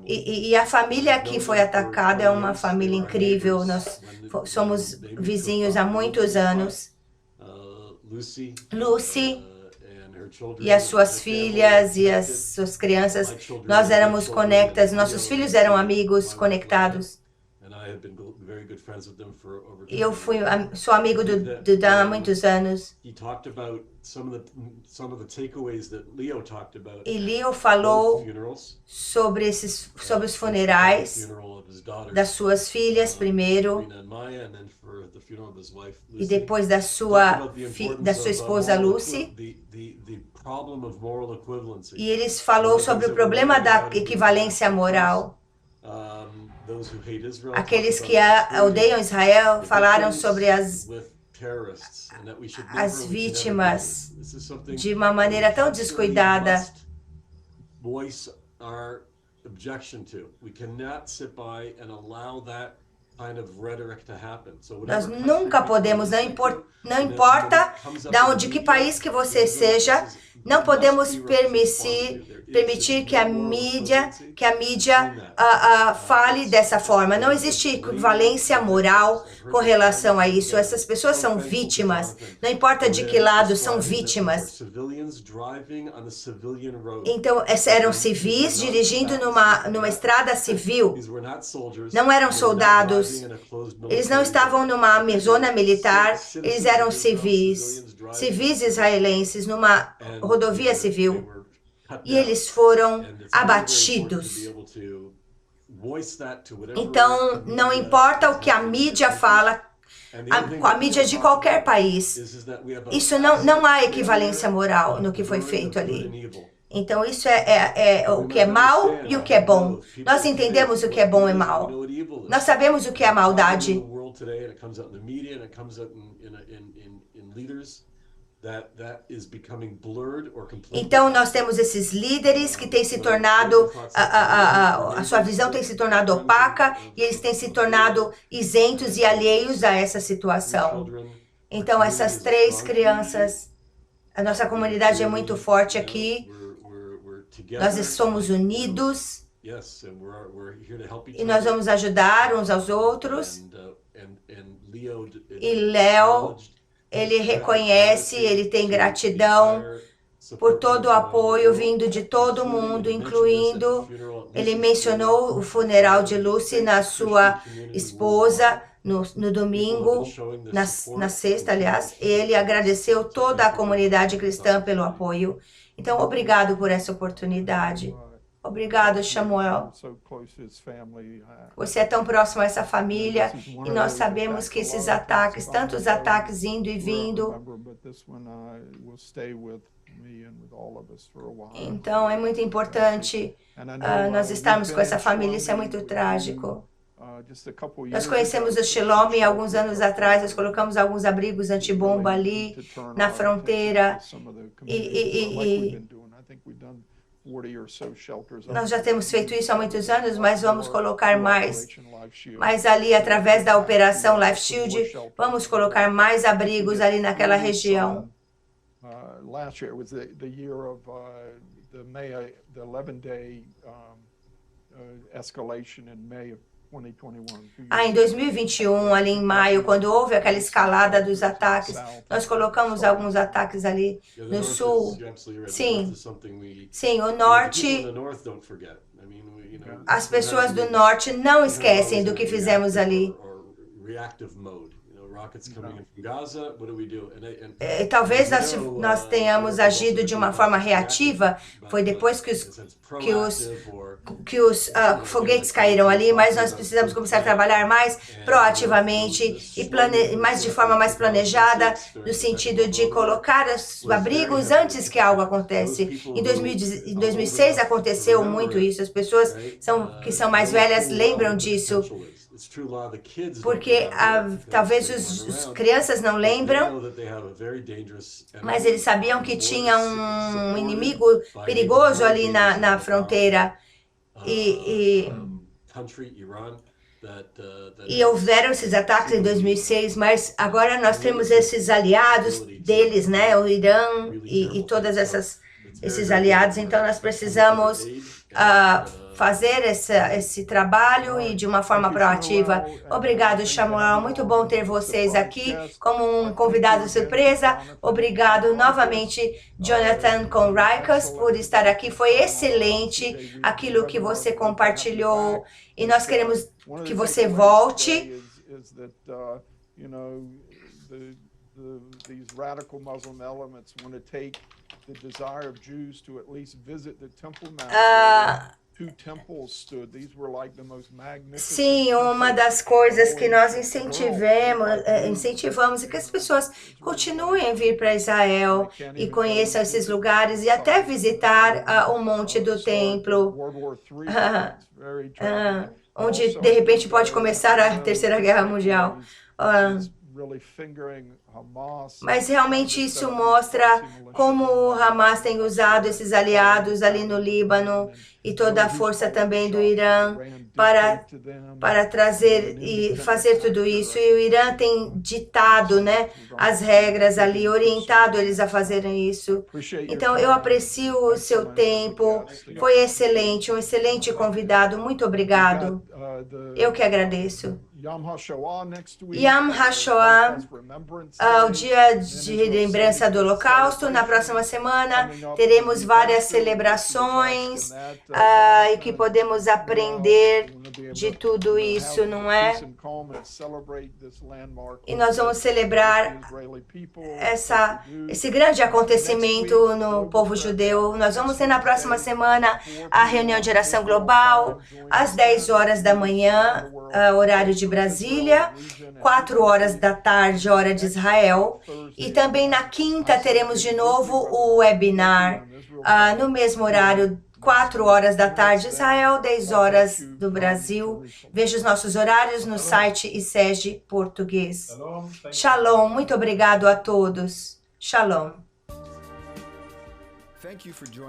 E a família que foi atacada é uma família incrível. Nós somos vizinhos há muitos anos. Lucy e as suas filhas e as suas crianças, nós éramos conectados, nossos filhos eram amigos conectados. E eu sou amigo do Dan há muitos anos. E Leo falou sobre os funerais das suas filhas primeiro e depois da sua esposa Lucy. E eles falou sobre o problema da equivalência moral. Aqueles que odeiam Israel falaram sobre as vítimas de uma maneira tão descuidada. Nós nunca podemos, não importa de que país que você seja, não podemos permitir que a mídia fale dessa forma. Não existe equivalência moral com relação a isso. Essas pessoas são vítimas. Não importa de que lado, são vítimas. Então, eram civis dirigindo numa estrada civil. Não eram soldados. Eles não estavam numa zona militar. Eles eram civis israelenses numa rodovia civil. E eles foram abatidos. Então, não importa o que a mídia fala, a mídia de qualquer país, isso não há equivalência moral no que foi feito ali. Então, isso é o que é mal e o que é bom. Nós entendemos o que é bom e mal. Nós sabemos o que é a maldade. Então, nós temos esses líderes que têm se tornado, a sua visão tem se tornado opaca e eles têm se tornado isentos e alheios a essa situação. Então, essas 3 crianças, a nossa comunidade é muito forte aqui, nós somos unidos e nós vamos ajudar uns aos outros. E Léo, ele reconhece, ele tem gratidão por todo o apoio vindo de todo mundo, incluindo, ele mencionou o funeral de Lucy na sua esposa no domingo, na sexta, aliás. Ele agradeceu toda a comunidade cristã pelo apoio. Então, obrigado por essa oportunidade. Obrigado, Samuel. Você é tão próximo a essa família e nós sabemos que esses ataques, tantos ataques indo e vindo. Então, é muito importante nós estarmos com essa família, isso é muito trágico. Nós conhecemos o Shalom e alguns anos atrás nós colocamos alguns abrigos antibomba ali na fronteira e nós já temos feito isso há muitos anos, mas vamos colocar mais. Mas ali, através da operação Life Shield, vamos colocar mais abrigos ali naquela região. Em 2021, ali em maio, quando houve aquela escalada dos ataques, nós colocamos alguns ataques ali no sul. Sim, o norte, as pessoas do norte não esquecem do que fizemos ali. Talvez nós tenhamos agido de uma forma reativa, foi depois que os foguetes caíram ali, mas nós precisamos começar a trabalhar mais proativamente e mais de forma mais planejada, no sentido de colocar os abrigos antes que algo aconteça. Em 2006 aconteceu muito isso, as pessoas que são mais velhas lembram disso. Porque talvez as crianças não lembram, mas eles sabiam que tinha um inimigo perigoso ali na fronteira e houveram esses ataques em 2006, mas agora nós temos esses aliados deles, né, o Irã e todas esses aliados, então nós precisamos fazer esse trabalho e de uma forma proativa. Obrigado, Samuel. Muito bom ter vocês aqui como um convidado surpresa. Obrigado novamente, Jonathan Conricus, por estar aqui. Foi excelente aquilo que você compartilhou e nós queremos que você volte. These radical Muslim elements want to take the desire of Jews to at least visit the Temple Mount. Sim, uma das coisas que nós incentivamos é que as pessoas continuem a vir para Israel e conheçam esses lugares e até visitar o Monte do Templo, onde de repente pode começar a Terceira Guerra Mundial. Mas realmente isso mostra como o Hamas tem usado esses aliados ali no Líbano e toda a força também do Irã para trazer e fazer tudo isso. E o Irã tem ditado, né, as regras ali, orientado eles a fazerem isso. Então eu aprecio o seu tempo, foi excelente, um excelente convidado, muito obrigado. Eu que agradeço. Yom HaShoah, o dia de lembrança do Holocausto. Na próxima semana teremos várias celebrações e que podemos aprender de tudo isso, não é? E nós vamos celebrar esse grande acontecimento no povo judeu. Nós vamos ter na próxima semana a reunião de oração global, às 10 horas da manhã, horário de Brasília, 4 horas da tarde, hora de Israel. E também na quinta teremos de novo o webinar, no mesmo horário, 4 horas da tarde, Israel, 10 horas do Brasil. Veja os nossos horários no site ICEGE Português. Shalom, muito obrigado a todos. Shalom.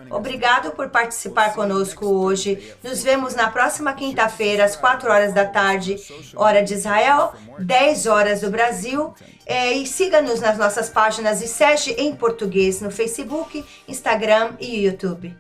Obrigado por participar conosco hoje. Nos vemos na próxima quinta-feira, às 4 horas da tarde, hora de Israel, 10 horas do Brasil. E siga-nos nas nossas páginas ICEGE em português no Facebook, Instagram e YouTube.